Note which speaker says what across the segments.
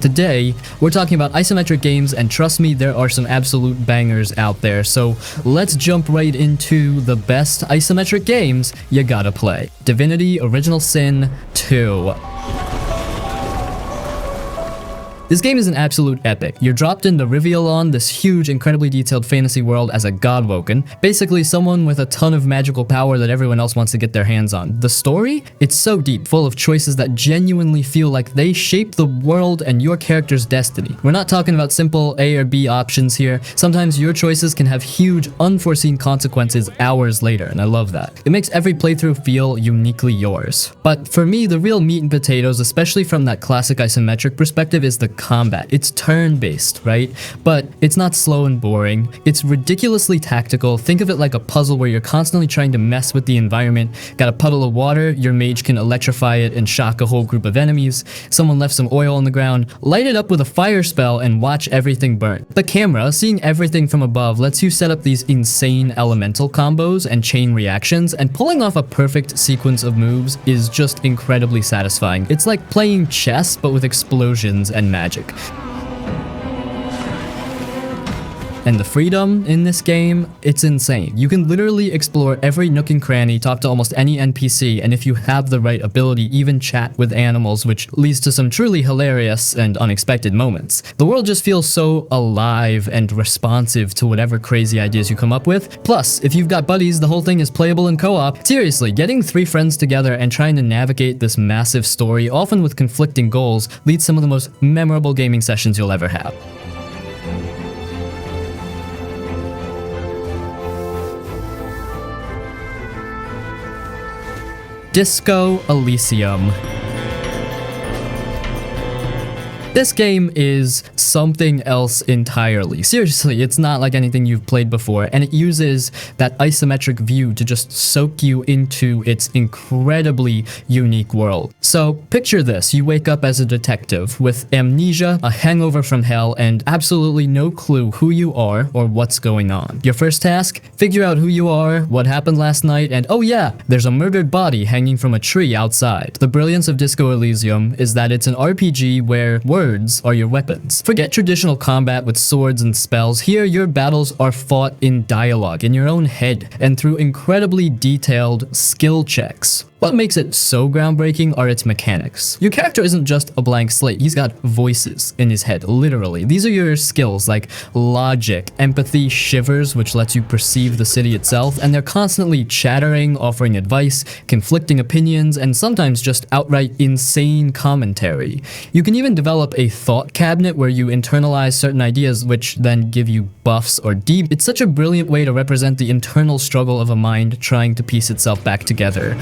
Speaker 1: Today, we're talking about isometric games, and trust me, there are some absolute bangers out there. So let's jump right into the best isometric games you gotta play. Divinity Original Sin 2. This game is an absolute epic. You're dropped into Rivialon, this huge, incredibly detailed fantasy world as a godwoken, basically someone with a ton of magical power that everyone else wants to get their hands on. The story? It's so deep, full of choices that genuinely feel like they shape the world and your character's destiny. We're not talking about simple A or B options here. Sometimes your choices can have huge, unforeseen consequences hours later, and I love that. It makes every playthrough feel uniquely yours. But for me, the real meat and potatoes, especially from that classic isometric perspective, is the combat. It's turn-based, right? But it's not slow and boring. It's ridiculously tactical. Think of it like a puzzle where you're constantly trying to mess with the environment. Got a puddle of water, your mage can electrify it and shock a whole group of enemies. Someone left some oil on the ground, light it up with a fire spell and watch everything burn. The camera, seeing everything from above, lets you set up these insane elemental combos and chain reactions, and pulling off a perfect sequence of moves is just incredibly satisfying. It's like playing chess, but with explosions and magic. And the freedom in this game, it's insane. You can literally explore every nook and cranny, talk to almost any NPC, and if you have the right ability, even chat with animals, which leads to some truly hilarious and unexpected moments. The world just feels so alive and responsive to whatever crazy ideas you come up with. Plus, if you've got buddies, the whole thing is playable in co-op. Seriously, getting 3 friends together and trying to navigate this massive story, often with conflicting goals, leads some of the most memorable gaming sessions you'll ever have. Disco Elysium. This game is something else entirely. Seriously, it's not like anything you've played before, and it uses that isometric view to just soak you into its incredibly unique world. So picture this, you wake up as a detective with amnesia, a hangover from hell, and absolutely no clue who you are or what's going on. Your first task? Figure out who you are, what happened last night, and oh yeah, there's a murdered body hanging from a tree outside. The brilliance of Disco Elysium is that it's an RPG where words are your weapons. Forget traditional combat with swords and spells. Here, your battles are fought in dialogue, in your own head, and through incredibly detailed skill checks. What makes it so groundbreaking are its mechanics. Your character isn't just a blank slate, he's got voices in his head, literally. These are your skills like logic, empathy, shivers, which lets you perceive the city itself, and they're constantly chattering, offering advice, conflicting opinions, and sometimes just outright insane commentary. You can even develop a thought cabinet where you internalize certain ideas which then give you buffs or deep. It's such a brilliant way to represent the internal struggle of a mind trying to piece itself back together.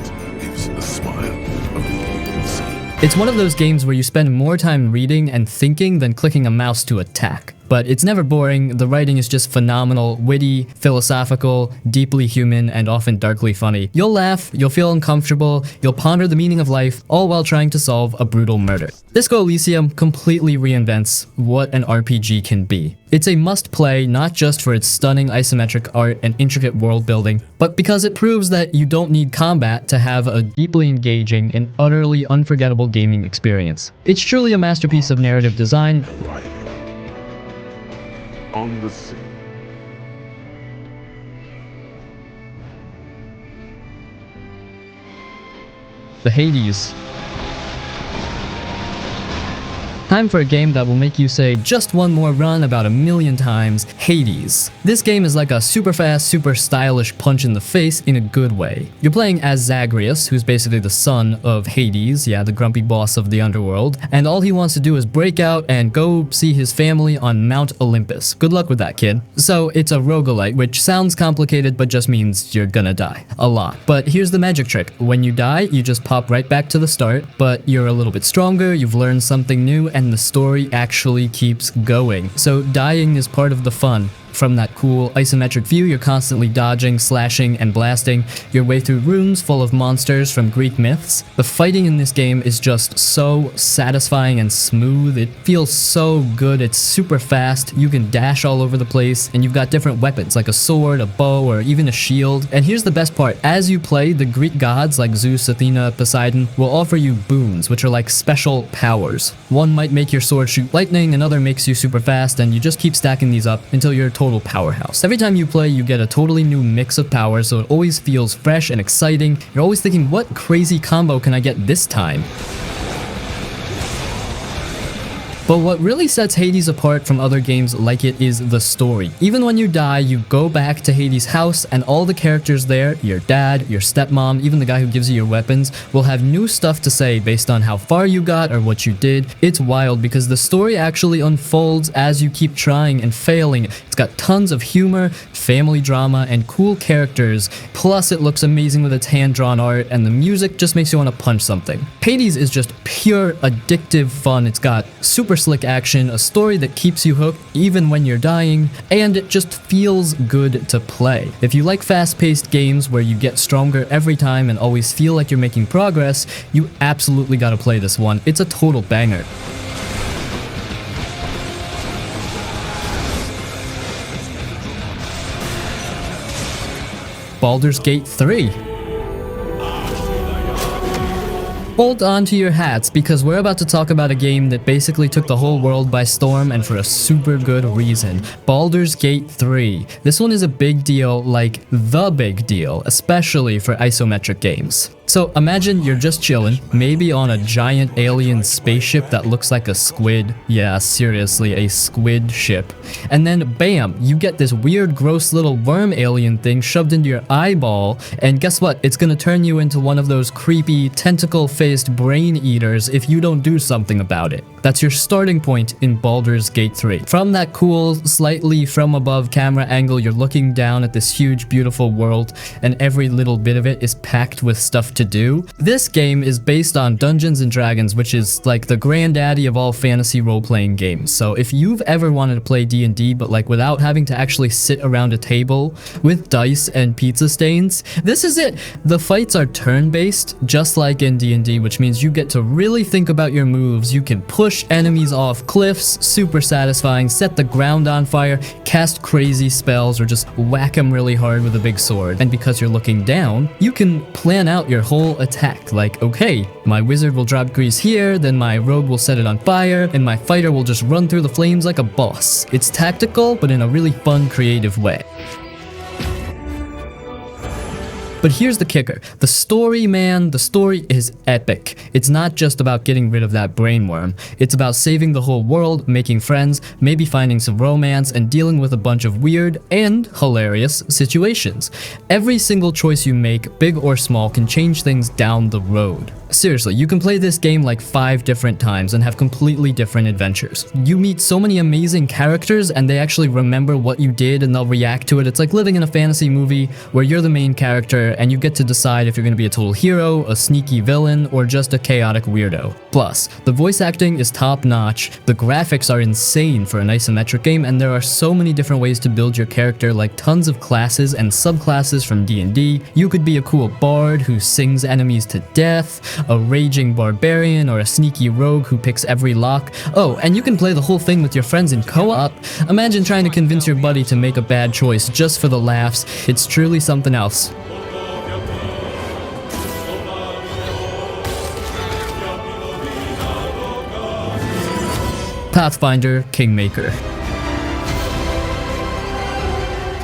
Speaker 2: A smile of
Speaker 1: It's one of those games where you spend more time reading and thinking than clicking a mouse to attack. But it's never boring, the writing is just phenomenal, witty, philosophical, deeply human, and often darkly funny. You'll laugh, you'll feel uncomfortable, you'll ponder the meaning of life, all while trying to solve a brutal murder. Disco Elysium completely reinvents what an RPG can be. It's a must-play not just for its stunning isometric art and intricate world building, but because it proves that you don't need combat to have a deeply engaging and utterly unforgettable gaming experience. It's truly a masterpiece of narrative design.
Speaker 2: on the sea.
Speaker 1: The Hades. Time for a game that will make you say just one more run about 1,000,000 times, Hades. This game is like a super fast, super stylish punch in the face in a good way. You're playing as Zagreus, who's basically the son of Hades, yeah, the grumpy boss of the underworld, and all he wants to do is break out and go see his family on Mount Olympus. Good luck with that, kid. So it's a roguelite, which sounds complicated but just means you're gonna die. A lot. But here's the magic trick. When you die, you just pop right back to the start, but you're a little bit stronger, you've learned something new, and the story actually keeps going. So dying is part of the fun. from that cool isometric view, you're constantly dodging, slashing, and blasting your way through rooms full of monsters from Greek myths. The fighting in this game is just so satisfying and smooth. It feels so good. It's super fast. You can dash all over the place, and you've got different weapons like a sword, a bow, or even a shield. And here's the best part. As you play, the Greek gods like Zeus, Athena, Poseidon will offer you boons, which are like special powers. One might make your sword shoot lightning, another makes you super fast, and you just keep stacking these up until you're a total powerhouse. Every time you play, you get a totally new mix of powers, so it always feels fresh and exciting. You're always thinking, what crazy combo can I get this time? But what really sets Hades apart from other games like it is the story. Even when you die, you go back to Hades' house, and all the characters there, your dad, your stepmom, even the guy who gives you your weapons, will have new stuff to say based on how far you got or what you did. It's wild because the story actually unfolds as you keep trying and failing. It's got tons of humor, family drama, and cool characters. Plus, it looks amazing with its hand-drawn art, and the music just makes you want to punch something. Hades is just pure addictive fun. It's got super slick action, a story that keeps you hooked even when you're dying, and it just feels good to play. If you like fast-paced games where you get stronger every time and always feel like you're making progress, you absolutely gotta play this one. It's a total banger. Baldur's Gate 3. Hold on to your hats because we're about to talk about a game that basically took the whole world by storm, and for a super good reason. Baldur's Gate 3. This one is a big deal, like the big deal, especially for isometric games. So imagine you're just chilling, maybe on a giant alien spaceship that looks like a squid. Yeah, seriously, a squid ship. And then bam, you get this weird, gross little worm alien thing shoved into your eyeball, and guess what? It's gonna turn you into one of those creepy, tentacle-faced brain eaters if you don't do something about it. That's your starting point in Baldur's Gate 3. From that cool, slightly from above camera angle, you're looking down at this huge, beautiful world, and every little bit of it is packed with stuff to do. This game is based on Dungeons & Dragons, which is like the granddaddy of all fantasy role-playing games. So if you've ever wanted to play D&D, but like without having to actually sit around a table with dice and pizza stains, this is it. The fights are turn-based, just like in D&D, which means you get to really think about your moves. You can push enemies off cliffs, super satisfying, set the ground on fire, cast crazy spells, or just whack them really hard with a big sword. And because you're looking down, you can plan out your whole attack. Like, okay, my wizard will drop grease here, then my rogue will set it on fire, and my fighter will just run through the flames like a boss. It's tactical, but in a really fun, creative way. But here's the kicker. The story, man, the story is epic. It's not just about getting rid of that brainworm. It's about saving the whole world, making friends, maybe finding some romance, and dealing with a bunch of weird and hilarious situations. Every single choice you make, big or small, can change things down the road. Seriously, you can play this game like 5 different times and have completely different adventures. You meet so many amazing characters, and they actually remember what you did and they'll react to it. It's like living in a fantasy movie where you're the main character and you get to decide if you're going to be a total hero, a sneaky villain, or just a chaotic weirdo. Plus, the voice acting is top notch, the graphics are insane for an isometric game, and there are so many different ways to build your character, like tons of classes and subclasses from D&D. You could be a cool bard who sings enemies to death, a raging barbarian, or a sneaky rogue who picks every lock. Oh, and you can play the whole thing with your friends in co-op. Imagine trying to convince your buddy to make a bad choice just for the laughs. It's truly something else. Pathfinder, Kingmaker.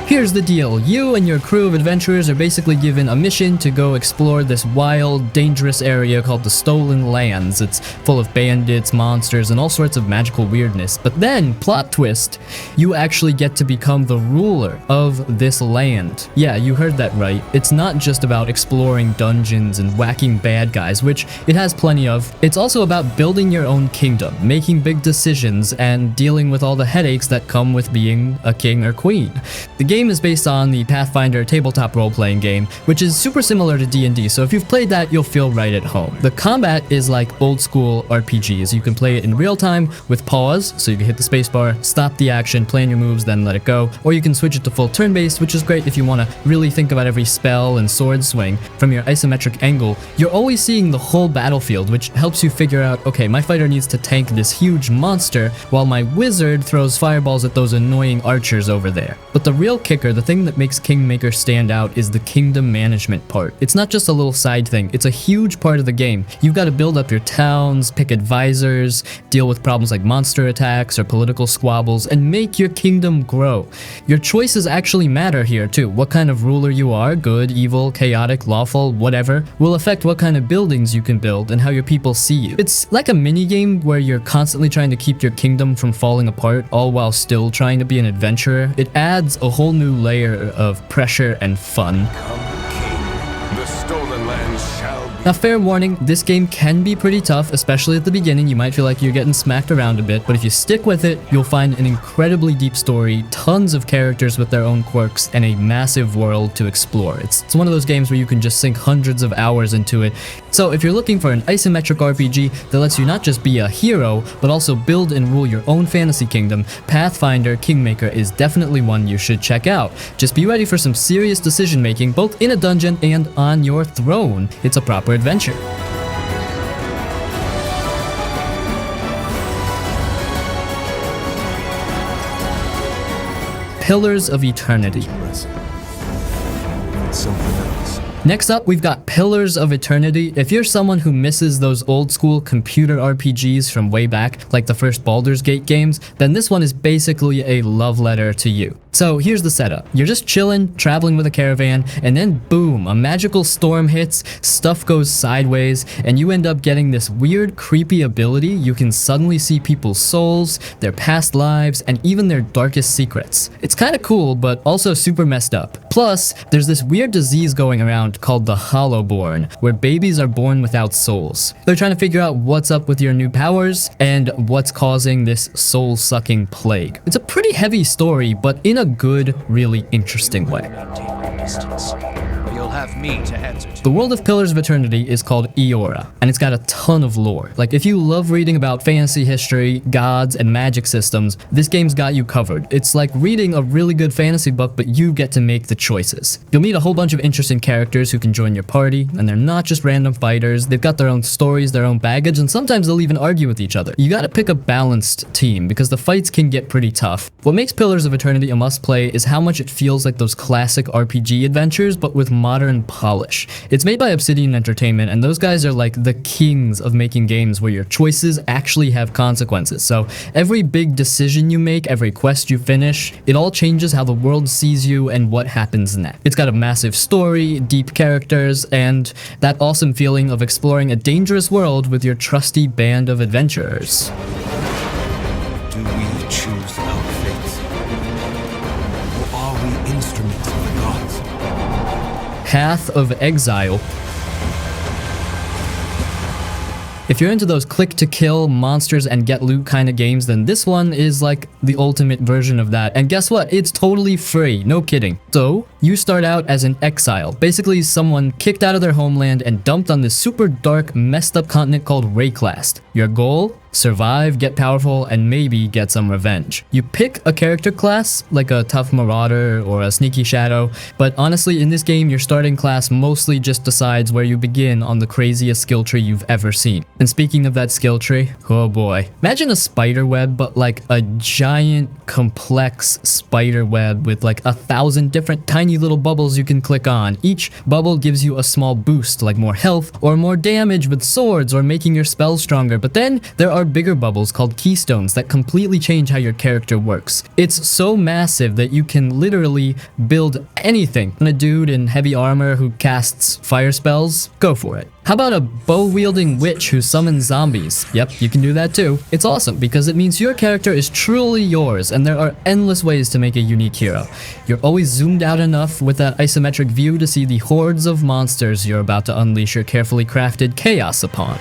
Speaker 1: Here's the deal, you and your crew of adventurers are basically given a mission to go explore this wild, dangerous area called the Stolen Lands. It's full of bandits, monsters, and all sorts of magical weirdness. But then, plot twist, you actually get to become the ruler of this land. Yeah, you heard that right. It's not just about exploring dungeons and whacking bad guys, which it has plenty of. It's also about building your own kingdom, making big decisions, and dealing with all the headaches that come with being a king or queen. The game is based on the Pathfinder tabletop role-playing game, which is super similar to D&D, so if you've played that, you'll feel right at home. The combat is like old-school RPGs. You can play it in real time with pause, so you can hit the spacebar, stop the action, plan your moves, then let it go, or you can switch it to full turn-based, which is great if you want to really think about every spell and sword swing. From your isometric angle, you're always seeing the whole battlefield, which helps you figure out, okay, my fighter needs to tank this huge monster, while my wizard throws fireballs at those annoying archers over there. But the real kicker, the thing that makes Kingmaker stand out, is the kingdom management part. It's not just a little side thing, it's a huge part of the game. You've got to build up your towns, pick advisors, deal with problems like monster attacks or political squabbles, and make your kingdom grow. Your choices actually matter here too. What kind of ruler you are, good, evil, chaotic, lawful, whatever, will affect what kind of buildings you can build and how your people see you. It's like a mini game where you're constantly trying to keep your kingdom from falling apart, all while still trying to be an adventurer. It adds a whole new layer of pressure and fun.
Speaker 2: The stolen land shall be.
Speaker 1: Now, fair warning, this game can be pretty tough, especially at the beginning. You might feel like you're getting smacked around a bit, but if you stick with it, you'll find an incredibly deep story, tons of characters with their own quirks, and a massive world to explore. It's one of those games where you can just sink hundreds of hours into it. So if you're looking for an isometric RPG that lets you not just be a hero, but also build and rule your own fantasy kingdom, Pathfinder Kingmaker is definitely one you should check out. Just be ready for some serious decision making, both in a dungeon and on your throne. It's a proper adventure. Pillars of Eternity.
Speaker 2: Something else.
Speaker 1: Next up, we've got Pillars of Eternity. If you're someone who misses those old school computer RPGs from way back, like the first Baldur's Gate games, then this one is basically a love letter to you. So here's the setup. You're just chilling, traveling with a caravan, and then boom, a magical storm hits, stuff goes sideways, and you end up getting this weird, creepy ability. You can suddenly see people's souls, their past lives, and even their darkest secrets. It's kind of cool, but also super messed up. Plus, there's this weird disease going around called the Hollowborn, where babies are born without souls. They're trying to figure out what's up with your new powers and what's causing this soul-sucking plague. It's a pretty heavy story, but in a good, really interesting way.
Speaker 3: You'll have me to answer to.
Speaker 1: The world of Pillars of Eternity is called Eora, and it's got a ton of lore. Like, if you love reading about fantasy history, gods, and magic systems, this game's got you covered. It's like reading a really good fantasy book, but you get to make the choices. You'll meet a whole bunch of interesting characters who can join your party, and they're not just random fighters. They've got their own stories, their own baggage, and sometimes they'll even argue with each other. You gotta pick a balanced team, because the fights can get pretty tough. What makes Pillars of Eternity a must-play is how much it feels like those classic RPG adventures, but with modern polish. It's made by Obsidian Entertainment, and those guys are like the kings of making games where your choices actually have consequences. So every big decision you make, every quest you finish, it all changes how the world sees you and what happens next. It's got a massive story, deep characters, and that awesome feeling of exploring a dangerous world with your trusty band of adventurers.
Speaker 3: Do we choose our fate? Or are we instruments of the gods?
Speaker 1: Path of Exile. If you're into those click-to-kill, monsters and get loot kind of games, then this one is like the ultimate version of that. And guess what? It's totally free. No kidding. So, you start out as an exile. Basically, someone kicked out of their homeland and dumped on this super dark, messed up continent called Rayclast. Your goal? Survive, get powerful, and maybe get some revenge. You pick a character class, like a tough marauder or a sneaky shadow, but honestly, in this game, your starting class mostly just decides where you begin on the craziest skill tree you've ever seen. And speaking of that skill tree, oh boy. Imagine a spider web, but like a giant, complex spider web with like 1,000 different tiny little bubbles you can click on. Each bubble gives you a small boost, like more health or more damage with swords or making your spells stronger, but then there are bigger bubbles called keystones that completely change how your character works. It's so massive that you can literally build anything. And a dude in heavy armor who casts fire spells, go for it. How about a bow-wielding witch who summons zombies? Yep, you can do that too. It's awesome because it means your character is truly yours and there are endless ways to make a unique hero. You're always zoomed out enough with that isometric view to see the hordes of monsters you're about to unleash your carefully crafted chaos upon.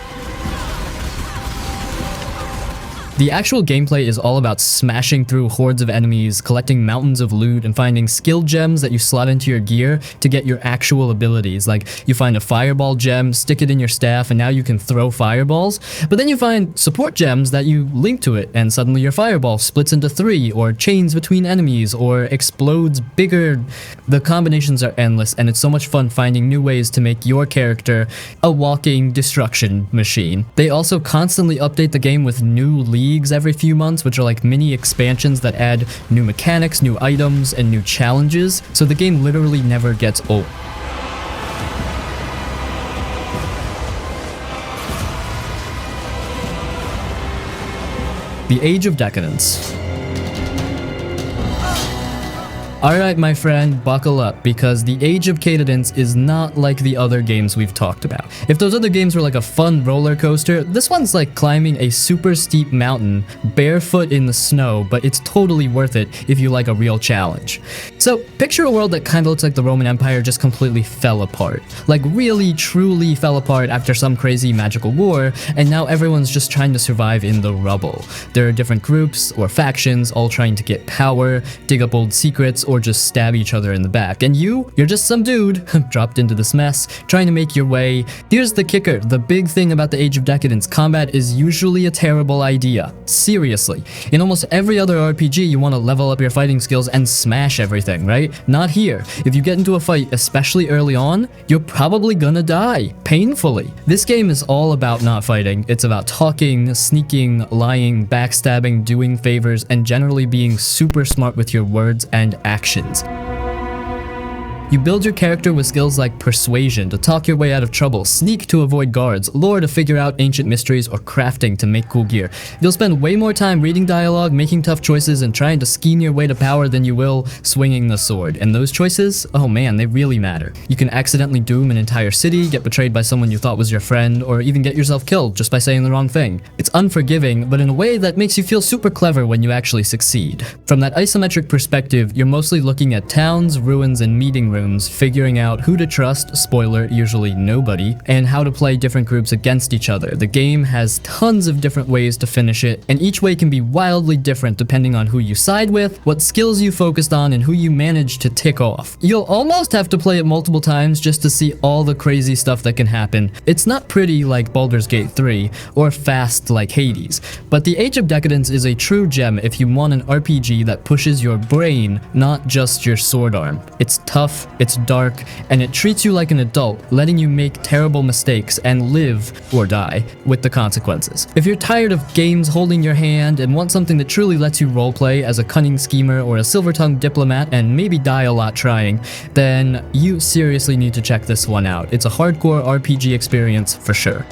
Speaker 1: The actual gameplay is all about smashing through hordes of enemies, collecting mountains of loot, and finding skill gems that you slot into your gear to get your actual abilities. Like, you find a fireball gem, stick it in your staff, and now you can throw fireballs. But then you find support gems that you link to it, and suddenly your fireball splits into 3, or chains between enemies, or explodes bigger. The combinations are endless, and it's so much fun finding new ways to make your character a walking destruction machine. They also constantly update the game with new leagues every few months, which are like mini expansions that add new mechanics, new items, and new challenges, so the game literally never gets old. The Age of Decadence. Alright, my friend, buckle up, because the Age of Decadence is not like the other games we've talked about. If those other games were like a fun roller coaster, this one's like climbing a super steep mountain, barefoot in the snow, but it's totally worth it if you like a real challenge. So, picture a world that kinda looks like the Roman Empire just completely fell apart. Like, really, truly fell apart after some crazy magical war, and now everyone's just trying to survive in the rubble. There are different groups or factions all trying to get power, dig up old secrets, or just stab each other in the back. And you're just some dude dropped into this mess, trying to make your way. Here's the kicker, the big thing about the Age of Decadence: combat is usually a terrible idea. Seriously. In almost every other RPG, you want to level up your fighting skills and smash everything, right? Not here. If you get into a fight, especially early on, you're probably gonna die, painfully. This game is all about not fighting. It's about talking, sneaking, lying, backstabbing, doing favors, and generally being super smart with your words and actions. You build your character with skills like persuasion to talk your way out of trouble, sneak to avoid guards, lore to figure out ancient mysteries, or crafting to make cool gear. You'll spend way more time reading dialogue, making tough choices, and trying to scheme your way to power than you will swinging the sword. And those choices, oh man, they really matter. You can accidentally doom an entire city, get betrayed by someone you thought was your friend, or even get yourself killed just by saying the wrong thing. It's unforgiving, but in a way that makes you feel super clever when you actually succeed. From that isometric perspective, you're mostly looking at towns, ruins, and meeting rooms, figuring out who to trust, spoiler, usually nobody, and how to play different groups against each other. The game has tons of different ways to finish it, and each way can be wildly different depending on who you side with, what skills you focused on, and who you managed to tick off. You'll almost have to play it multiple times just to see all the crazy stuff that can happen. It's not pretty like Baldur's Gate 3, or fast like Hades, but the Age of Decadence is a true gem if you want an RPG that pushes your brain, not just your sword arm. It's tough, it's dark, and it treats you like an adult, letting you make terrible mistakes and live or die with the consequences. If you're tired of games holding your hand and want something that truly lets you roleplay as a cunning schemer or a silver-tongued diplomat and maybe die a lot trying, then you seriously need to check this one out. It's a hardcore RPG experience for sure.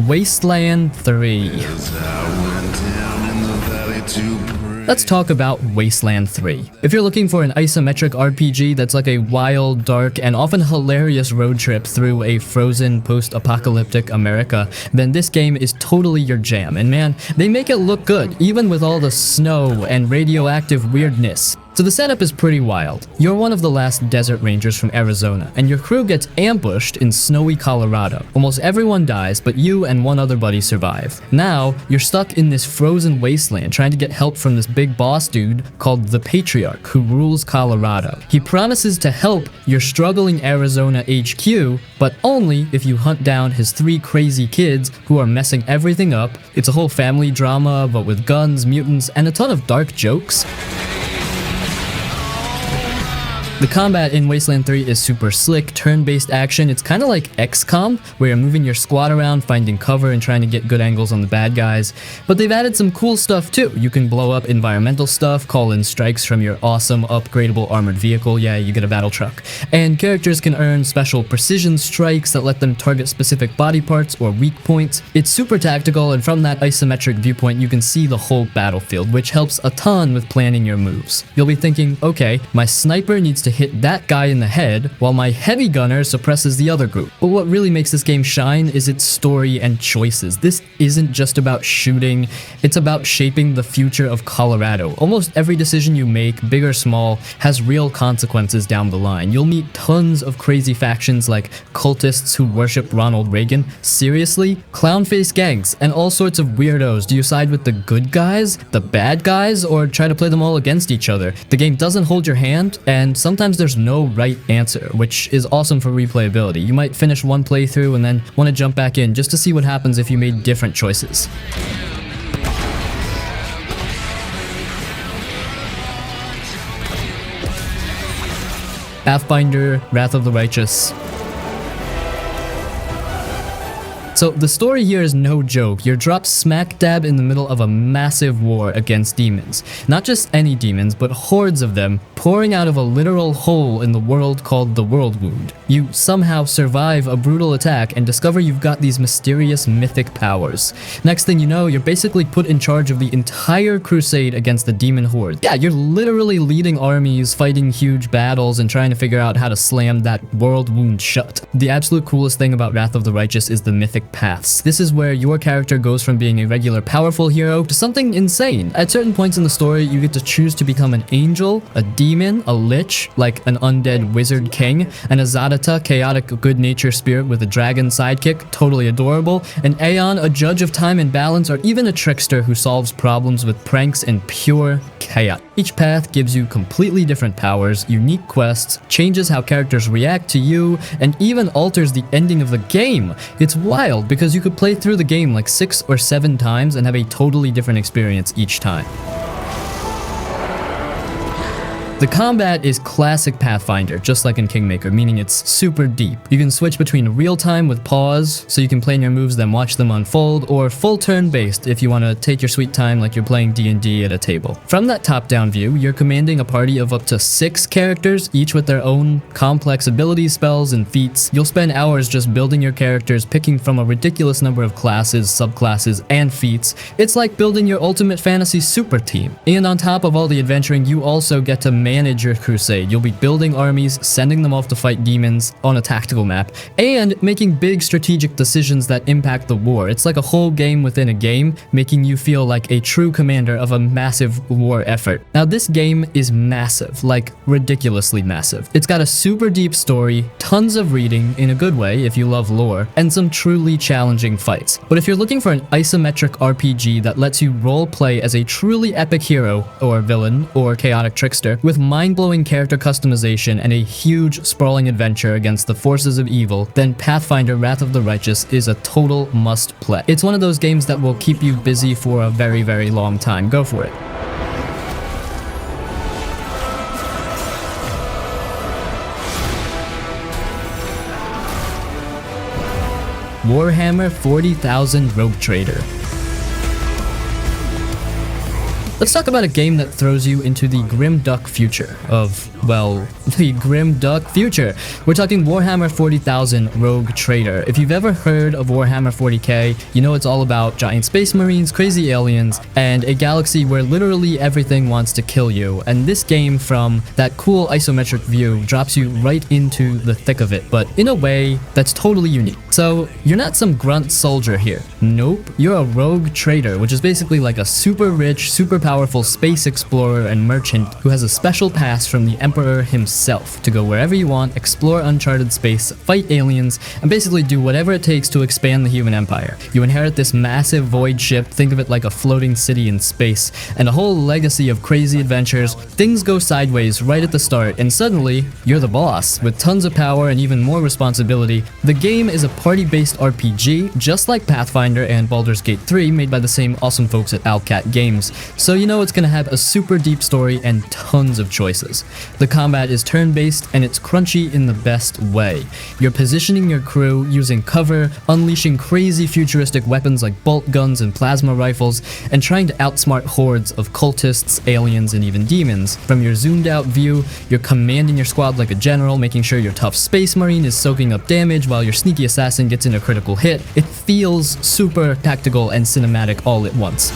Speaker 1: Wasteland 3. Let's talk about Wasteland 3. If you're looking for an isometric RPG that's like a wild, dark, and often hilarious road trip through a frozen, post-apocalyptic America, then this game is totally your jam. And man, they make it look good, even with all the snow and radioactive weirdness. So the setup is pretty wild. You're one of the last desert rangers from Arizona, and your crew gets ambushed in snowy Colorado. Almost everyone dies, but you and one other buddy survive. Now, you're stuck in this frozen wasteland trying to get help from this big boss dude called the Patriarch, who rules Colorado. He promises to help your struggling Arizona HQ, but only if you hunt down his 3 crazy kids who are messing everything up. It's a whole family drama, but with guns, mutants, and a ton of dark jokes. The combat in Wasteland 3 is super slick, turn-based action. It's kind of like XCOM, where you're moving your squad around, finding cover, and trying to get good angles on the bad guys. But they've added some cool stuff too. You can blow up environmental stuff, call in strikes from your awesome upgradable armored vehicle. Yeah, you get a battle truck. And characters can earn special precision strikes that let them target specific body parts or weak points. It's super tactical, and from that isometric viewpoint, you can see the whole battlefield, which helps a ton with planning your moves. You'll be thinking, okay, my sniper needs to to hit that guy in the head, while my heavy gunner suppresses the other group. But what really makes this game shine is its story and choices. This isn't just about shooting, it's about shaping the future of Colorado. Almost every decision you make, big or small, has real consequences down the line. You'll meet tons of crazy factions like cultists who worship Ronald Reagan. Seriously? Clown-faced gangs and all sorts of weirdos. Do you side with the good guys, the bad guys, or try to play them all against each other? The game doesn't hold your hand, and sometimes there's no right answer, which is awesome for replayability. You might finish one playthrough and then want to jump back in just to see what happens if you made different choices. Pathfinder, Wrath of the Righteous. So the story here is no joke. You're dropped smack dab in the middle of a massive war against demons. Not just any demons, but hordes of them pouring out of a literal hole in the world called the World Wound. You somehow survive a brutal attack and discover you've got these mysterious mythic powers. Next thing you know, you're basically put in charge of the entire crusade against the demon horde. Yeah, you're literally leading armies, fighting huge battles, and trying to figure out how to slam that World Wound shut. The absolute coolest thing about Wrath of the Righteous is the mythic paths. This is where your character goes from being a regular powerful hero to something insane. At certain points in the story, you get to choose to become an angel, a demon, a lich, like an undead wizard king, an Azadata, chaotic good nature spirit with a dragon sidekick, totally adorable, an Aeon, a judge of time and balance, or even a trickster who solves problems with pranks and pure chaos. Each path gives you completely different powers, unique quests, changes how characters react to you, and even alters the ending of the game. It's wild because you could play through the game like 6 or 7 times and have a totally different experience each time. The combat is classic Pathfinder, just like in Kingmaker, meaning it's super deep. You can switch between real-time with pause, so you can plan your moves then watch them unfold, or full turn-based if you want to take your sweet time like you're playing D&D at a table. From that top-down view, you're commanding a party of up to 6 characters, each with their own complex abilities, spells, and feats. You'll spend hours just building your characters, picking from a ridiculous number of classes, subclasses, and feats. It's like building your ultimate fantasy super team. And on top of all the adventuring, you also get to manage your crusade. You'll be building armies, sending them off to fight demons on a tactical map, and making big strategic decisions that impact the war. It's like a whole game within a game, making you feel like a true commander of a massive war effort. Now this game is massive, like ridiculously massive. It's got a super deep story, tons of reading, in a good way if you love lore, and some truly challenging fights. But if you're looking for an isometric RPG that lets you role play as a truly epic hero, or villain, or chaotic trickster, with mind-blowing character customization and a huge sprawling adventure against the forces of evil, then Pathfinder Wrath of the Righteous is a total must-play. It's one of those games that will keep you busy for a very, very long time. Go for it. Warhammer 40,000 Rogue Trader. Let's talk about a game that throws you into the grim duck future of, well, the grim duck future. We're talking Warhammer 40,000 Rogue Trader. If you've ever heard of Warhammer 40k, you know it's all about giant space marines, crazy aliens, and a galaxy where literally everything wants to kill you. And this game, from that cool isometric view, drops you right into the thick of it, but in a way that's totally unique. So you're not some grunt soldier here. Nope, you're a rogue trader, which is basically like a super rich, super powerful space explorer and merchant who has a special pass from the Emperor himself to go wherever you want, explore uncharted space, fight aliens, and basically do whatever it takes to expand the human empire. You inherit this massive void ship, think of it like a floating city in space, and a whole legacy of crazy adventures. Things go sideways right at the start, and suddenly, you're the boss, with tons of power and even more responsibility. The game is a party-based RPG, just like Pathfinder and Baldur's Gate 3, made by the same awesome folks at Owlcat Games. So you know it's gonna have a super deep story and tons of choices. The combat is turn-based and it's crunchy in the best way. You're positioning your crew, using cover, unleashing crazy futuristic weapons like bolt guns and plasma rifles, and trying to outsmart hordes of cultists, aliens, and even demons. From your zoomed out view, you're commanding your squad like a general, making sure your tough space marine is soaking up damage while your sneaky assassin gets in a critical hit. It feels super tactical and cinematic all at once.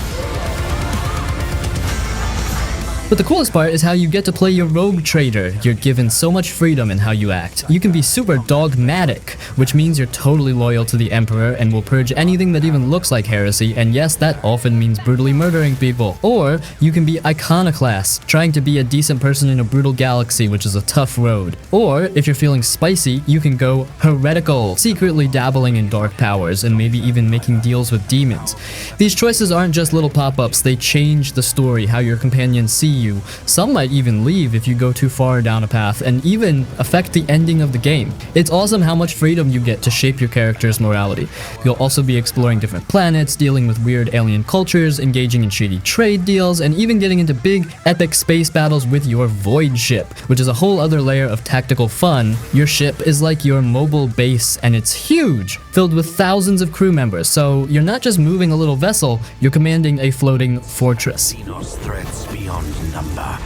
Speaker 1: But the coolest part is how you get to play your rogue trader. You're given so much freedom in how you act. You can be super dogmatic, which means you're totally loyal to the Emperor and will purge anything that even looks like heresy, and yes, that often means brutally murdering people. Or you can be iconoclast, trying to be a decent person in a brutal galaxy, which is a tough road. Or, if you're feeling spicy, you can go heretical, secretly dabbling in dark powers and maybe even making deals with demons. These choices aren't just little pop-ups, they change the story, how your companions see you. Some might even leave if you go too far down a path, and even affect the ending of the game. It's awesome how much freedom you get to shape your character's morality. You'll also be exploring different planets, dealing with weird alien cultures, engaging in shady trade deals, and even getting into big, epic space battles with your Void ship, which is a whole other layer of tactical fun. Your ship is like your mobile base, and it's huge, filled with thousands of crew members, so you're not just moving a little vessel, you're commanding a floating fortress.
Speaker 3: Xenos threats beyond number.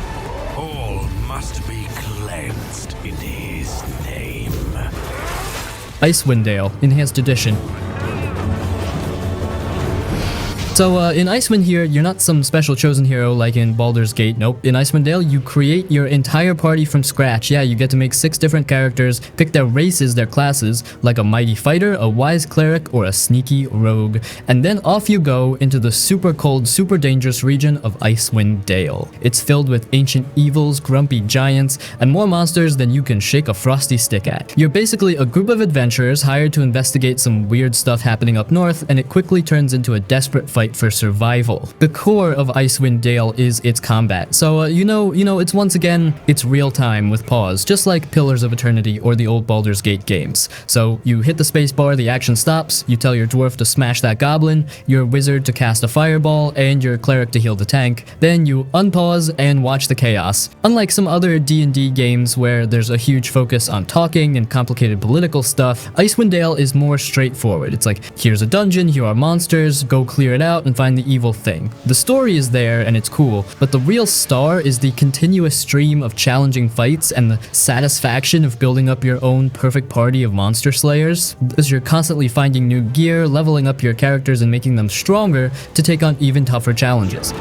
Speaker 3: All must be cleansed in his name.
Speaker 1: Icewind Dale, Enhanced Edition. So in Icewind here, you're not some special chosen hero like in Baldur's Gate, nope. In Icewind Dale, you create your entire party from scratch. Yeah, you get to make 6 different characters, pick their races, their classes, like a mighty fighter, a wise cleric, or a sneaky rogue. And then off you go into the super cold, super dangerous region of Icewind Dale. It's filled with ancient evils, grumpy giants, and more monsters than you can shake a frosty stick at. You're basically a group of adventurers hired to investigate some weird stuff happening up north, and it quickly turns into a desperate fight for survival. The core of Icewind Dale is its combat. So you know, it's once again, it's real time with pause, just like Pillars of Eternity or the old Baldur's Gate games. So you hit the spacebar, the action stops, you tell your dwarf to smash that goblin, your wizard to cast a fireball, and your cleric to heal the tank. Then you unpause and watch the chaos. Unlike some other D&D games where there's a huge focus on talking and complicated political stuff, Icewind Dale is more straightforward. It's like, here's a dungeon, here are monsters, go clear it out and find the evil thing. The story is there and it's cool, but the real star is the continuous stream of challenging fights and the satisfaction of building up your own perfect party of monster slayers, as you're constantly finding new gear, leveling up your characters and making them stronger to take on even tougher challenges.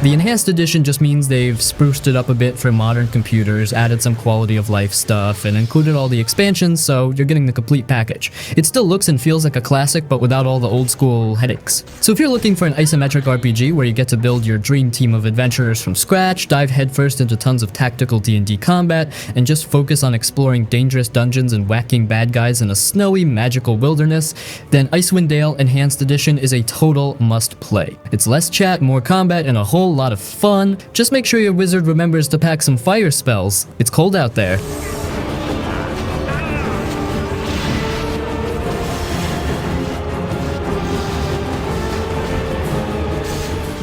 Speaker 1: The Enhanced Edition just means they've spruced it up a bit for modern computers, added some quality of life stuff, and included all the expansions, so you're getting the complete package. It still looks and feels like a classic, but without all the old school headaches. So if you're looking for an isometric RPG where you get to build your dream team of adventurers from scratch, dive headfirst into tons of tactical D&D combat, and just focus on exploring dangerous dungeons and whacking bad guys in a snowy, magical wilderness, then Icewind Dale Enhanced Edition is a total must-play. It's less chat, more combat, and a whole lot of fun. Just make sure your wizard remembers to pack some fire spells. It's cold out there.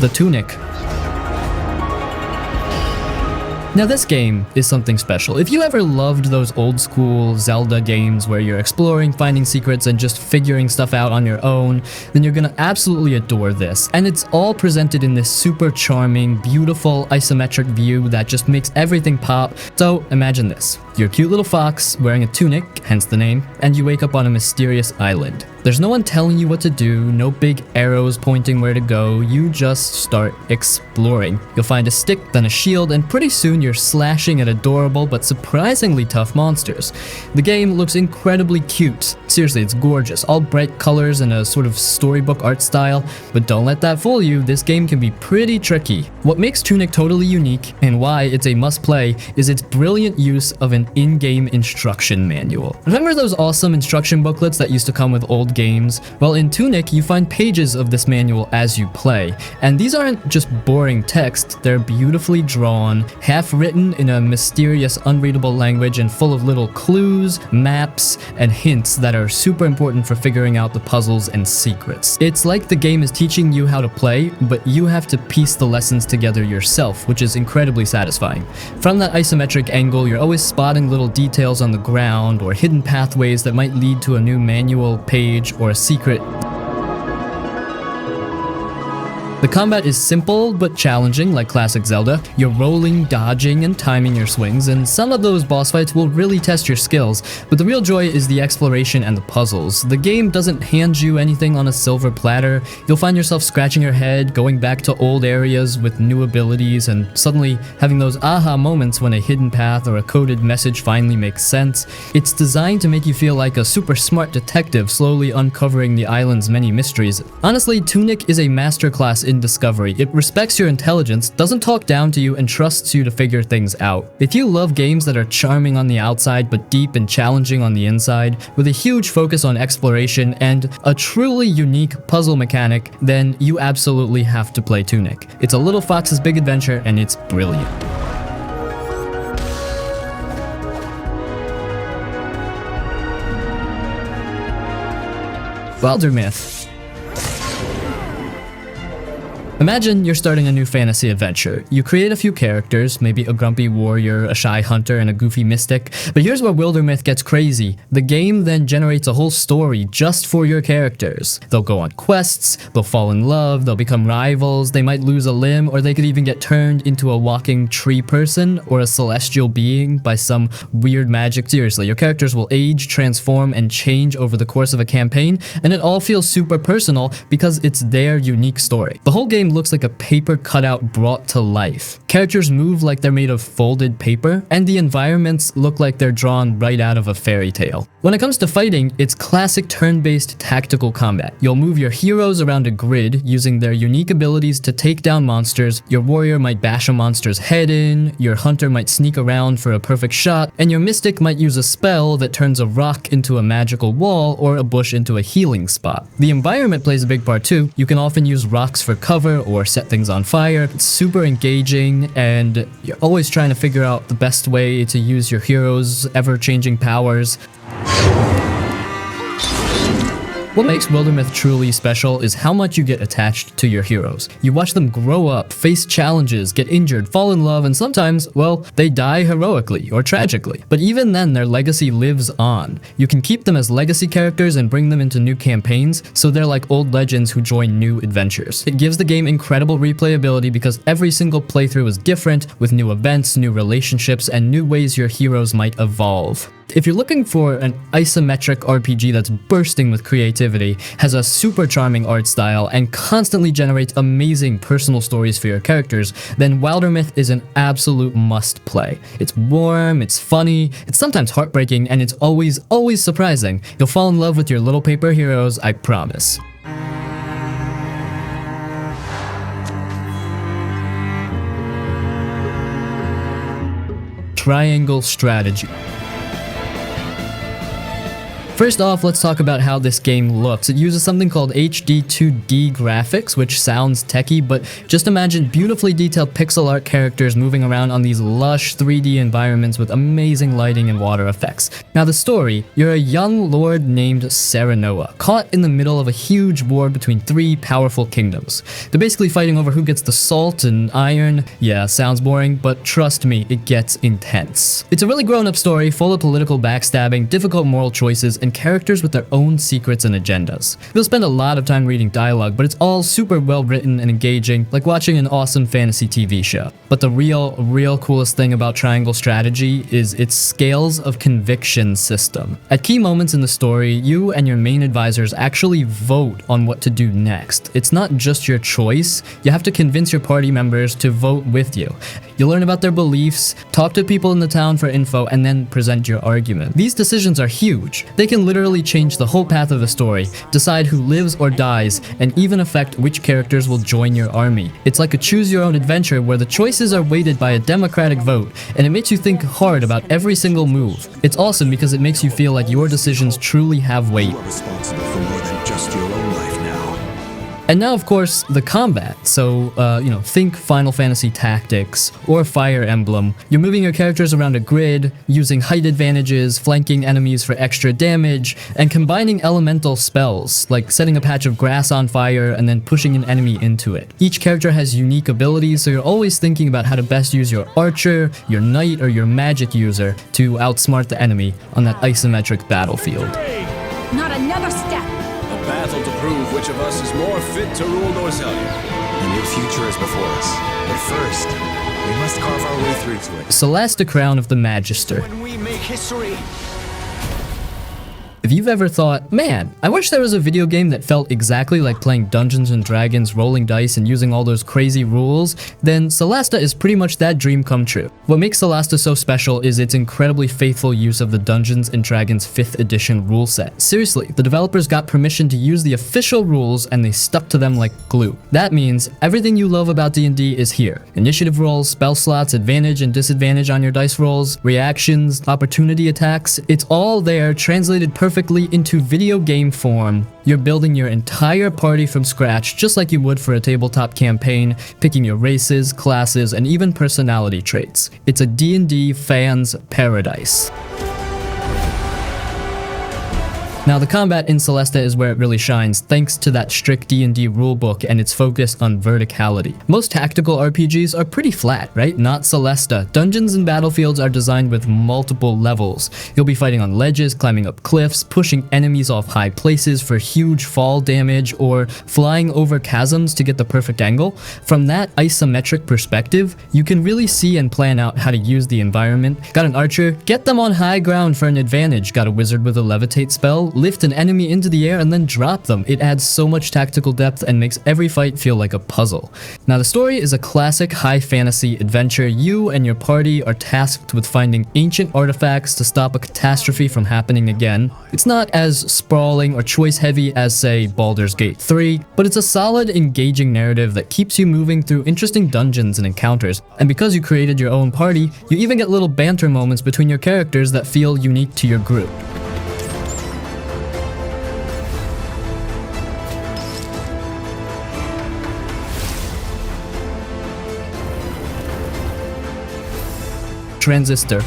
Speaker 1: The Tunic. Now this game is something special. If you ever loved those old school Zelda games where you're exploring, finding secrets, and just figuring stuff out on your own, then you're gonna absolutely adore this. And it's all presented in this super charming, beautiful isometric view that just makes everything pop. So imagine this. You're a cute little fox wearing a tunic, hence the name, and you wake up on a mysterious island. There's no one telling you what to do, no big arrows pointing where to go, you just start exploring. You'll find a stick, then a shield, and pretty soon you're slashing at adorable but surprisingly tough monsters. The game looks incredibly cute. Seriously, it's gorgeous, all bright colors and a sort of storybook art style, but don't let that fool you, this game can be pretty tricky. What makes Tunic totally unique, and why it's a must-play, is its brilliant use of an in-game instruction manual. Remember those awesome instruction booklets that used to come with old games? Well, in Tunic, you find pages of this manual as you play, and these aren't just boring text, they're beautifully drawn, half-written in a mysterious, unreadable language and full of little clues, maps, and hints that are super important for figuring out the puzzles and secrets. It's like the game is teaching you how to play, but you have to piece the lessons together yourself, which is incredibly satisfying. From that isometric angle, you're always spotting little details on the ground or hidden pathways that might lead to a new manual page or a secret. The combat is simple but challenging like classic Zelda. You're rolling, dodging, and timing your swings, and some of those boss fights will really test your skills, but the real joy is the exploration and the puzzles. The game doesn't hand you anything on a silver platter. You'll find yourself scratching your head, going back to old areas with new abilities, and suddenly having those aha moments when a hidden path or a coded message finally makes sense. It's designed to make you feel like a super smart detective slowly uncovering the island's many mysteries. Honestly, Tunic is a masterclass in discovery. It respects your intelligence, doesn't talk down to you, and trusts you to figure things out. If you love games that are charming on the outside but deep and challenging on the inside, with a huge focus on exploration and a truly unique puzzle mechanic, then you absolutely have to play Tunic. It's a little fox's big adventure and it's brilliant. Wildermyth. Imagine you're starting a new fantasy adventure. You create a few characters, maybe a grumpy warrior, a shy hunter, and a goofy mystic. But here's where Wildermyth gets crazy. The game then generates a whole story just for your characters. They'll go on quests, they'll fall in love, they'll become rivals, they might lose a limb, or they could even get turned into a walking tree person or a celestial being by some weird magic. Seriously, your characters will age, transform, and change over the course of a campaign, and it all feels super personal because it's their unique story. The whole game looks like a paper cutout brought to life. Characters move like they're made of folded paper, and the environments look like they're drawn right out of a fairy tale. When it comes to fighting, it's classic turn-based tactical combat. You'll move your heroes around a grid using their unique abilities to take down monsters. Your warrior might bash a monster's head in, your hunter might sneak around for a perfect shot, and your mystic might use a spell that turns a rock into a magical wall or a bush into a healing spot. The environment plays a big part too. You can often use rocks for cover or set things on fire. It's super engaging, and you're always trying to figure out the best way to use your heroes' ever-changing powers. What makes Wildermyth truly special is how much you get attached to your heroes. You watch them grow up, face challenges, get injured, fall in love, and sometimes, well, they die heroically or tragically. But even then, their legacy lives on. You can keep them as legacy characters and bring them into new campaigns, so they're like old legends who join new adventures. It gives the game incredible replayability because every single playthrough is different, with new events, new relationships, and new ways your heroes might evolve. If you're looking for an isometric RPG that's bursting with creativity, has a super charming art style, and constantly generates amazing personal stories for your characters, then Wildermyth is an absolute must-play. It's warm, it's funny, it's sometimes heartbreaking, and it's always surprising. You'll fall in love with your little paper heroes, I promise. Triangle strategy. First off, let's talk about how this game looks. It uses something called HD 2D graphics, which sounds techie, but just imagine beautifully detailed pixel art characters moving around on these lush 3D environments with amazing lighting and water effects. Now the story, you're a young lord named Serenoa, caught in the middle of a huge war between three powerful kingdoms. They're basically fighting over who gets the salt and iron. Yeah, sounds boring, but trust me, it gets intense. It's a really grown-up story, full of political backstabbing, difficult moral choices, and characters with their own secrets and agendas. You'll spend a lot of time reading dialogue, but it's all super well written and engaging, like watching an awesome fantasy TV show. But the real coolest thing about Triangle Strategy is its scales of conviction system. At key moments in the story, you and your main advisors actually vote on what to do next. It's not just your choice, you have to convince your party members to vote with you. You'll learn about their beliefs, talk to people in the town for info, and then present your argument. These decisions are huge. They can literally change the whole path of the story, decide who lives or dies, and even affect which characters will join your army. It's like a choose-your-own adventure where the choices are weighted by a democratic vote, and it makes you think hard about every single move. It's awesome because it makes you feel like your decisions truly have weight.
Speaker 3: You are responsible for more than just your own life now.
Speaker 1: And now, of course, the combat. So, think Final Fantasy Tactics or Fire Emblem. You're moving your characters around a grid, using height advantages, flanking enemies for extra damage, and combining elemental spells, like setting a patch of grass on fire and then pushing an enemy into it. Each character has unique abilities, so you're always thinking about how to best use your archer, your knight, or your magic user to outsmart the enemy on that isometric battlefield.
Speaker 4: Not another step.
Speaker 2: A battle to prove which of us is more fit to rule Northalia.
Speaker 3: A new future is before us. But first, we must carve our way through to it.
Speaker 1: Solasta crown of the Magister.
Speaker 3: When we make history!
Speaker 1: If you've ever thought, man, I wish there was a video game that felt exactly like playing Dungeons and Dragons, rolling dice, and using all those crazy rules, then Solasta is pretty much that dream come true. What makes Solasta so special is its incredibly faithful use of the Dungeons and Dragons 5th edition rule set. Seriously, the developers got permission to use the official rules and they stuck to them like glue. That means everything you love about D&D is here. Initiative rolls, spell slots, advantage and disadvantage on your dice rolls, reactions, opportunity attacks, it's all there translated perfectly into video game form. You're building your entire party from scratch just like you would for a tabletop campaign, picking your races, classes, and even personality traits. It's a D&D fan's paradise. Now, the combat in Solasta is where it really shines, thanks to that strict D&D rulebook and its focus on verticality. Most tactical RPGs are pretty flat, right? Not Solasta. Dungeons and battlefields are designed with multiple levels. You'll be fighting on ledges, climbing up cliffs, pushing enemies off high places for huge fall damage, or flying over chasms to get the perfect angle. From that isometric perspective, you can really see and plan out how to use the environment. Got an archer? Get them on high ground for an advantage. Got a wizard with a levitate spell? Lift an enemy into the air and then drop them. It adds so much tactical depth and makes every fight feel like a puzzle. Now, the story is a classic high fantasy adventure. You and your party are tasked with finding ancient artifacts to stop a catastrophe from happening again. It's not as sprawling or choice heavy as, say, Baldur's Gate 3, but it's a solid, engaging narrative that keeps you moving through interesting dungeons and encounters. And because you created your own party, you even get little banter moments between your characters that feel unique to your group. Transistor.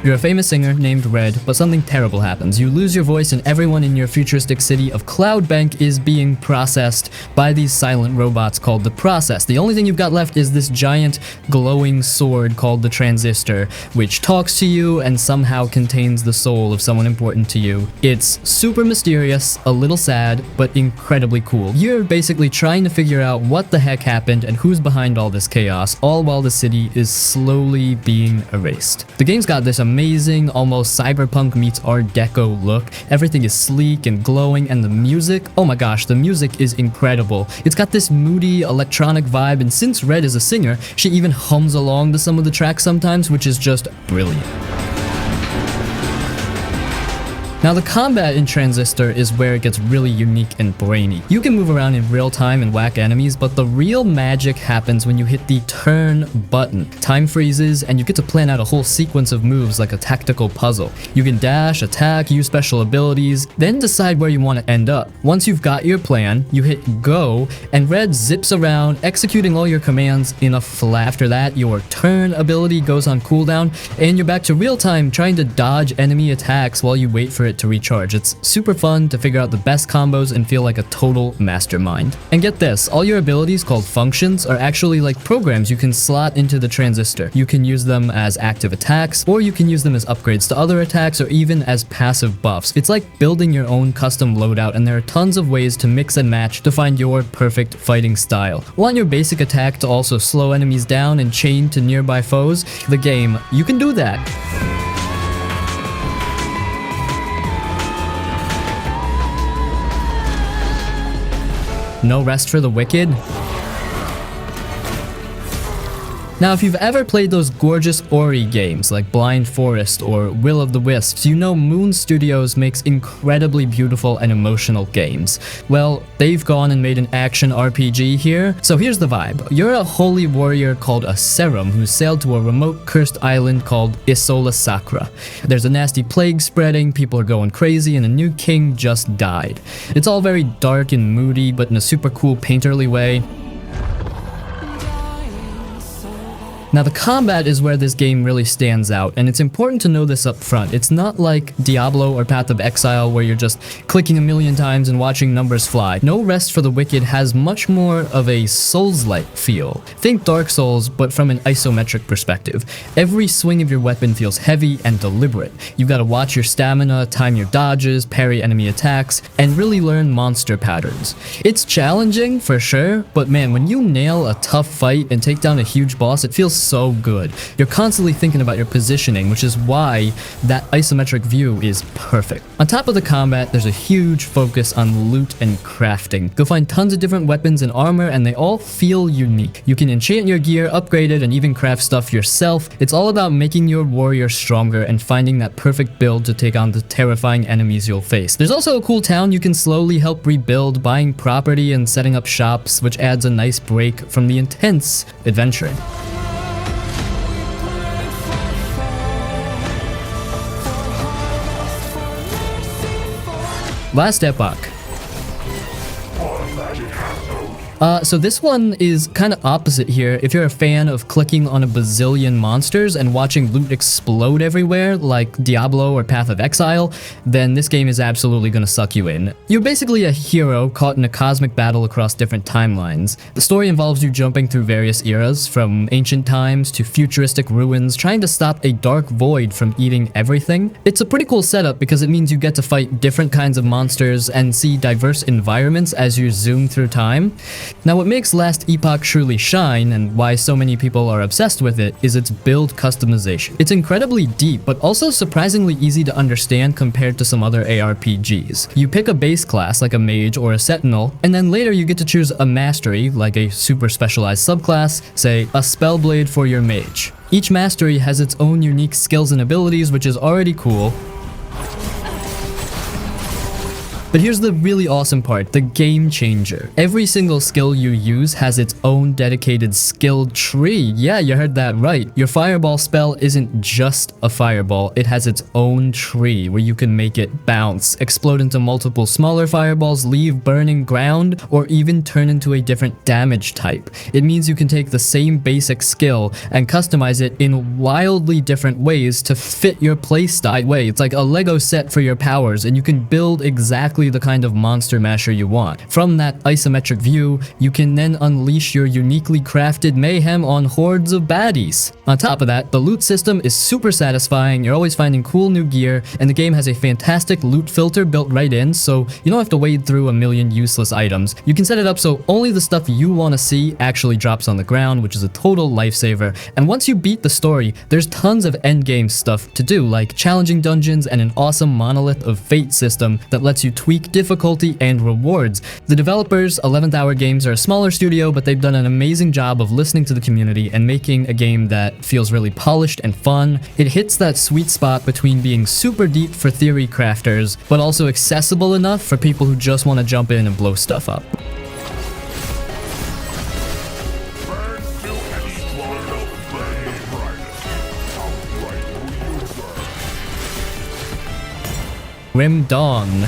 Speaker 1: You're a famous singer named Red, but something terrible happens. You lose your voice and everyone in your futuristic city of Cloudbank is being processed by these silent robots called the Process. The only thing you've got left is this giant glowing sword called the Transistor, which talks to you and somehow contains the soul of someone important to you. It's super mysterious, a little sad, but incredibly cool. You're basically trying to figure out what the heck happened and who's behind all this chaos, all while the city is slowly being erased. The game's got this amazing, almost cyberpunk meets Art Deco look. Everything is sleek and glowing, and the music, oh my gosh, the music is incredible. It's got this moody electronic vibe, and since Red is a singer, she even hums along to some of the tracks sometimes, which is just brilliant. Now, the combat in Transistor is where it gets really unique and brainy. You can move around in real time and whack enemies, but the real magic happens when you hit the turn button. Time freezes, and you get to plan out a whole sequence of moves like a tactical puzzle. You can dash, attack, use special abilities, then decide where you want to end up. Once you've got your plan, you hit go, and Red zips around, executing all your commands in a flash. After that, your turn ability goes on cooldown, and you're back to real time trying to dodge enemy attacks while you wait for it to recharge. It's super fun to figure out the best combos and feel like a total mastermind. And get this, all your abilities called functions are actually like programs you can slot into the Transistor. You can use them as active attacks, or you can use them as upgrades to other attacks, or even as passive buffs. It's like building your own custom loadout, and there are tons of ways to mix and match to find your perfect fighting style. Want your basic attack to also slow enemies down and chain to nearby foes? The game, you can do that. No rest for the wicked? Now, if you've ever played those gorgeous Ori games like Blind Forest or Will of the Wisps, you know Moon Studios makes incredibly beautiful and emotional games. Well, they've gone and made an action RPG here. So here's the vibe. You're a holy warrior called a Serum who sailed to a remote cursed island called Isola. There's a nasty plague spreading, people are going crazy, and a new king just died. It's all very dark and moody, but in a super cool painterly way. Now the combat is where this game really stands out, and it's important to know this up front. It's not like Diablo or Path of Exile where you're just clicking a million times and watching numbers fly. No Rest for the Wicked has much more of a Souls-like feel. Think Dark Souls, but from an isometric perspective. Every swing of your weapon feels heavy and deliberate. You've got to watch your stamina, time your dodges, parry enemy attacks, and really learn monster patterns. It's challenging for sure, but man, when you nail a tough fight and take down a huge boss, it feels so good. You're constantly thinking about your positioning, which is why that isometric view is perfect. On top of the combat, there's a huge focus on loot and crafting. You'll find tons of different weapons and armor, and they all feel unique. You can enchant your gear, upgrade it, and even craft stuff yourself. It's all about making your warrior stronger and finding that perfect build to take on the terrifying enemies you'll face. There's also a cool town you can slowly help rebuild, buying property and setting up shops, which adds a nice break from the intense adventuring. Last Epoch. So this one is kind of opposite here. If you're a fan of clicking on a bazillion monsters and watching loot explode everywhere like Diablo or Path of Exile, then this game is absolutely going to suck you in. You're basically a hero caught in a cosmic battle across different timelines. The story involves you jumping through various eras, from ancient times to futuristic ruins, trying to stop a dark void from eating everything. It's a pretty cool setup because it means you get to fight different kinds of monsters and see diverse environments as you zoom through time. Now what makes Last Epoch truly shine, and why so many people are obsessed with it, is its build customization. It's incredibly deep, but also surprisingly easy to understand compared to some other ARPGs. You pick a base class like a mage or a sentinel, and then later you get to choose a mastery like a super specialized subclass, say a spellblade for your mage. Each mastery has its own unique skills and abilities, which is already cool. But here's the really awesome part, the game changer. Every single skill you use has its own dedicated skill tree. Yeah, you heard that right. Your fireball spell isn't just a fireball, it has its own tree where you can make it bounce, explode into multiple smaller fireballs, leave burning ground, or even turn into a different damage type. It means you can take the same basic skill and customize it in wildly different ways to fit your playstyle. It's like a Lego set for your powers, and you can build exactly the kind of monster masher you want. From that isometric view, you can then unleash your uniquely crafted mayhem on hordes of baddies. On top of that, the loot system is super satisfying, you're always finding cool new gear, and the game has a fantastic loot filter built right in, so you don't have to wade through a million useless items. You can set it up so only the stuff you want to see actually drops on the ground, which is a total lifesaver. And once you beat the story, there's tons of endgame stuff to do, like challenging dungeons and an awesome Monolith of Fate system that lets you tweak difficulty and rewards. The developers, 11th Hour Games, are a smaller studio, but they've done an amazing job of listening to the community and making a game that feels really polished and fun. It hits that sweet spot between being super deep for theory crafters, but also accessible enough for people who just want to jump in and blow stuff up. Grim Dawn.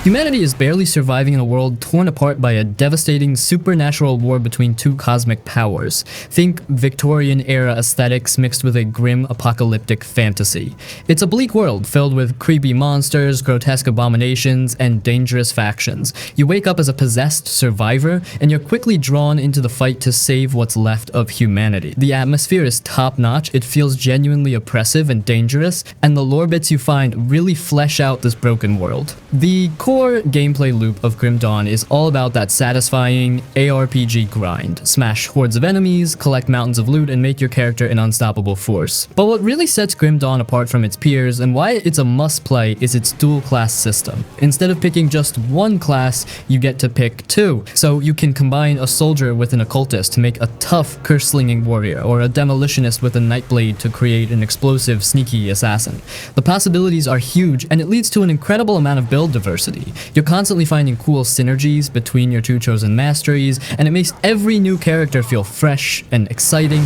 Speaker 1: Humanity is barely surviving in a world torn apart by a devastating supernatural war between two cosmic powers. Think Victorian-era aesthetics mixed with a grim apocalyptic fantasy. It's a bleak world filled with creepy monsters, grotesque abominations, and dangerous factions. You wake up as a possessed survivor, and you're quickly drawn into the fight to save what's left of humanity. The atmosphere is top-notch, it feels genuinely oppressive and dangerous, and the lore bits you find really flesh out this broken world. The core gameplay loop of Grim Dawn is all about that satisfying ARPG grind. Smash hordes of enemies, collect mountains of loot, and make your character an unstoppable force. But what really sets Grim Dawn apart from its peers, and why it's a must-play, is its dual-class system. Instead of picking just one class, you get to pick two. So you can combine a soldier with an occultist to make a tough, curse-slinging warrior, or a demolitionist with a nightblade to create an explosive, sneaky assassin. The possibilities are huge, and it leads to an incredible amount of build diversity. You're constantly finding cool synergies between your two chosen masteries, and it makes every new character feel fresh and exciting.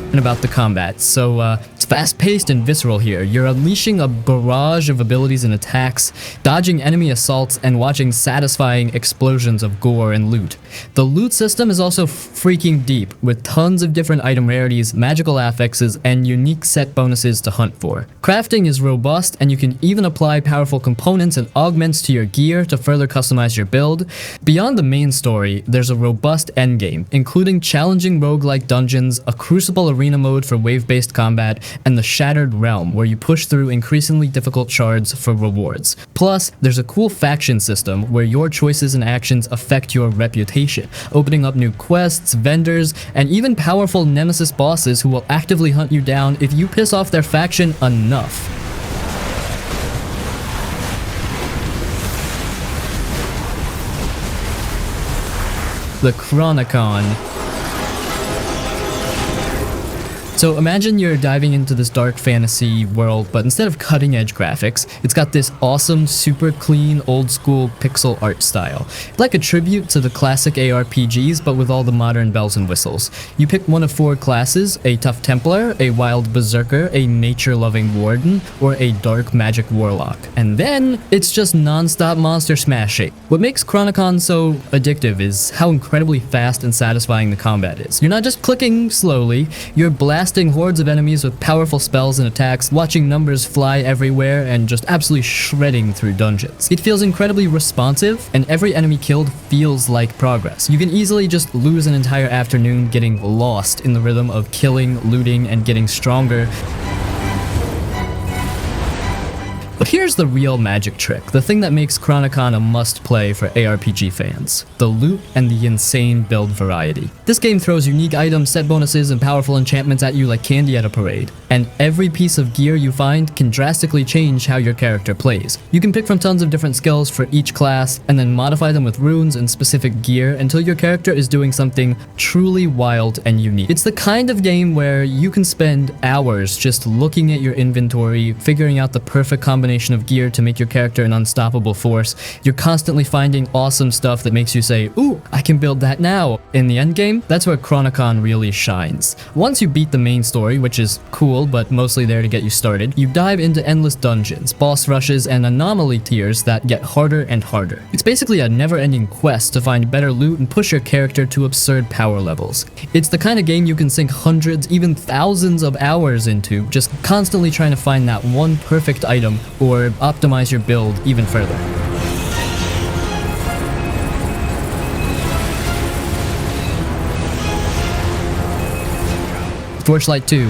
Speaker 1: And about the combat, so it's fast-paced and visceral here. You're unleashing a barrage of abilities and attacks, dodging enemy assaults, and watching satisfying explosions of gore and loot. The loot system is also freaking deep, with tons of different item rarities, magical affixes, and unique set bonuses to hunt for. Crafting is robust, and you can even apply powerful components and augments to your gear to further customize your build. Beyond the main story, there's a robust endgame, including challenging roguelike dungeons, a crucible arena mode for wave-based combat, and the Shattered Realm, where you push through increasingly difficult shards for rewards. Plus, there's a cool faction system where your choices and actions affect your reputation, opening up new quests, vendors, and even powerful nemesis bosses who will actively hunt you down if you piss off their faction enough. The Chronicon. So imagine you're diving into this dark fantasy world, but instead of cutting edge graphics, it's got this awesome, super clean, old school pixel art style. Like a tribute to the classic ARPGs, but with all the modern bells and whistles. You pick one of 4 classes: a tough Templar, a wild berserker, a nature-loving warden, or a dark magic warlock. And then, it's just non-stop monster smashing. What makes Chronicon so addictive is how incredibly fast and satisfying the combat is. You're not just clicking slowly, you're blasting hordes of enemies with powerful spells and attacks, watching numbers fly everywhere, and just absolutely shredding through dungeons. It feels incredibly responsive, and every enemy killed feels like progress. You can easily just lose an entire afternoon getting lost in the rhythm of killing, looting, and getting stronger. But here's the real magic trick, the thing that makes Chronicon a must-play for ARPG fans: the loot and the insane build variety. This game throws unique items, set bonuses, and powerful enchantments at you like candy at a parade. And every piece of gear you find can drastically change how your character plays. You can pick from tons of different skills for each class, and then modify them with runes and specific gear until your character is doing something truly wild and unique. It's the kind of game where you can spend hours just looking at your inventory, figuring out the perfect combination of gear to make your character an unstoppable force. You're constantly finding awesome stuff that makes you say, ooh, I can build that now. In the endgame, that's where Chronicon really shines. Once you beat the main story, which is cool but mostly there to get you started, you dive into endless dungeons, boss rushes, and anomaly tiers that get harder and harder. It's basically a never-ending quest to find better loot and push your character to absurd power levels. It's the kind of game you can sink hundreds, even thousands of hours into, just constantly trying to find that one perfect item or optimize your build even further. Torchlight 2.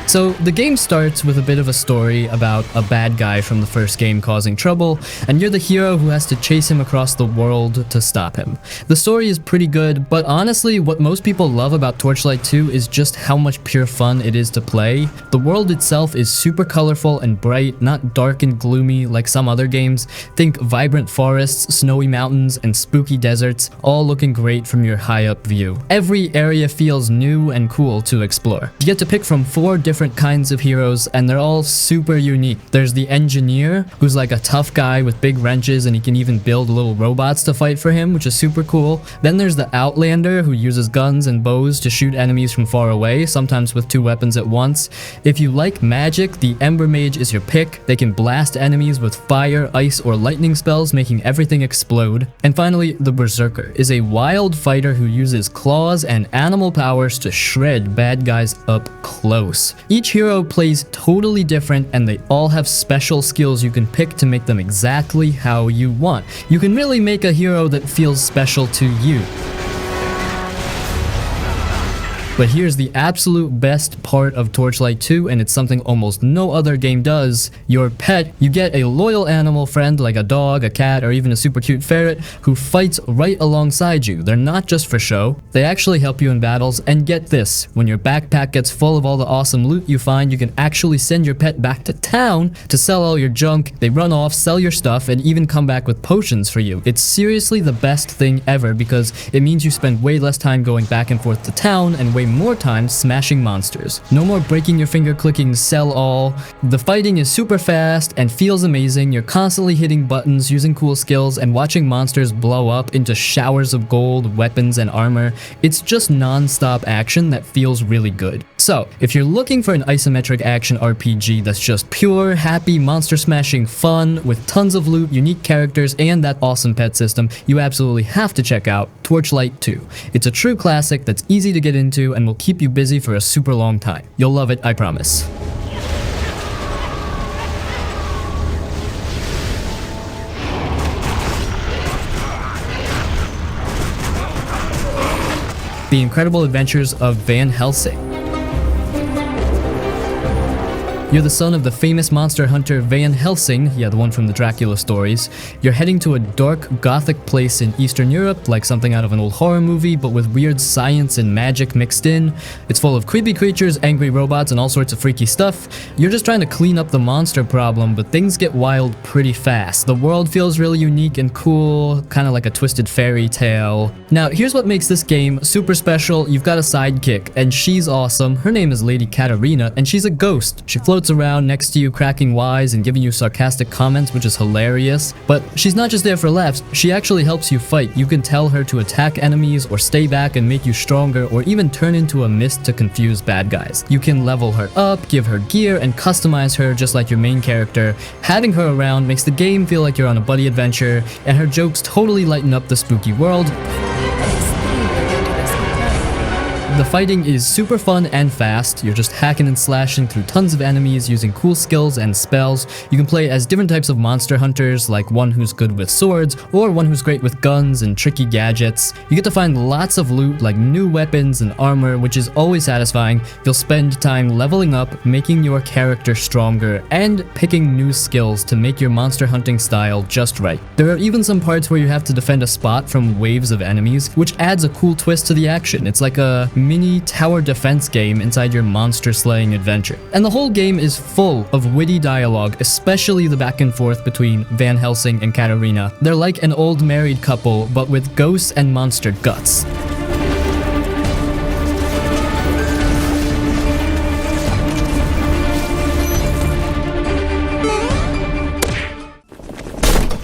Speaker 1: So the game starts with a bit of a story about a bad guy from the first game causing trouble, and you're the hero who has to chase him across the world to stop him. The story is pretty good, but honestly, what most people love about Torchlight 2 is just how much pure fun it is to play. The world itself is super colorful and bright, not dark and gloomy like some other games. Think vibrant forests, snowy mountains, and spooky deserts, all looking great from your high-up view. Every area feels new and cool to explore. You get to pick from 4 different kinds of heroes, and they're all super unique. There's the engineer, who's like a tough guy with big wrenches, and he can even build little robots to fight for him, which is super cool. Then there's the outlander, who uses guns and bows to shoot enemies from far away, sometimes with 2 weapons at once. If you like magic, the Ember Mage is your pick. They can blast enemies with fire, ice, or lightning spells, making everything explode. And finally, the Berserker is a wild fighter who uses claws and animal powers to shred bad guys up close. Each hero plays totally different, and they all have special skills you can pick to make them exactly how you want. You can really make a hero that feels special to you. But here's the absolute best part of Torchlight 2, and it's something almost no other game does. Your pet. You get a loyal animal friend like a dog, a cat, or even a super cute ferret who fights right alongside you. They're not just for show. They actually help you in battles, and get this, when your backpack gets full of all the awesome loot you find, you can actually send your pet back to town to sell all your junk. They run off, sell your stuff, and even come back with potions for you. It's seriously the best thing ever because it means you spend way less time going back and forth to town and way spending more time smashing monsters. No more breaking your finger clicking sell all. The fighting is super fast and feels amazing. You're constantly hitting buttons, using cool skills, and watching monsters blow up into showers of gold, weapons, and armor. It's just non-stop action that feels really good. So, if you're looking for an isometric action RPG that's just pure, happy, monster smashing fun with tons of loot, unique characters, and that awesome pet system, you absolutely have to check out Torchlight 2. It's a true classic that's easy to get into and will keep you busy for a super long time. You'll love it, I promise. The Incredible Adventures of Van Helsing. You're the son of the famous monster hunter Van Helsing, yeah, the one from the Dracula stories. You're heading to a dark, gothic place in Eastern Europe, like something out of an old horror movie, but with weird science and magic mixed in. It's full of creepy creatures, angry robots, and all sorts of freaky stuff. You're just trying to clean up the monster problem, but things get wild pretty fast. The world feels really unique and cool, kind of like a twisted fairy tale. Now, here's what makes this game super special. You've got a sidekick, and she's awesome. Her name is Lady Katarina, and she's a ghost. She floats around next to you cracking wise and giving you sarcastic comments, which is hilarious. But she's not just there for laughs, she actually helps you fight. You can tell her to attack enemies or stay back and make you stronger, or even turn into a mist to confuse bad guys. You can level her up, give her gear, and customize her just like your main character. Having her around makes the game feel like you're on a buddy adventure, and her jokes totally lighten up the spooky world. The fighting is super fun and fast. You're just hacking and slashing through tons of enemies using cool skills and spells. You can play as different types of monster hunters, like one who's good with swords, or one who's great with guns and tricky gadgets. You get to find lots of loot, like new weapons and armor, which is always satisfying. You'll spend time leveling up, making your character stronger, and picking new skills to make your monster hunting style just right. There are even some parts where you have to defend a spot from waves of enemies, which adds a cool twist to the action. It's like a mini tower defense game inside your monster slaying adventure. And the whole game is full of witty dialogue, especially the back and forth between Van Helsing and Katarina. They're like an old married couple, but with ghosts and monster guts.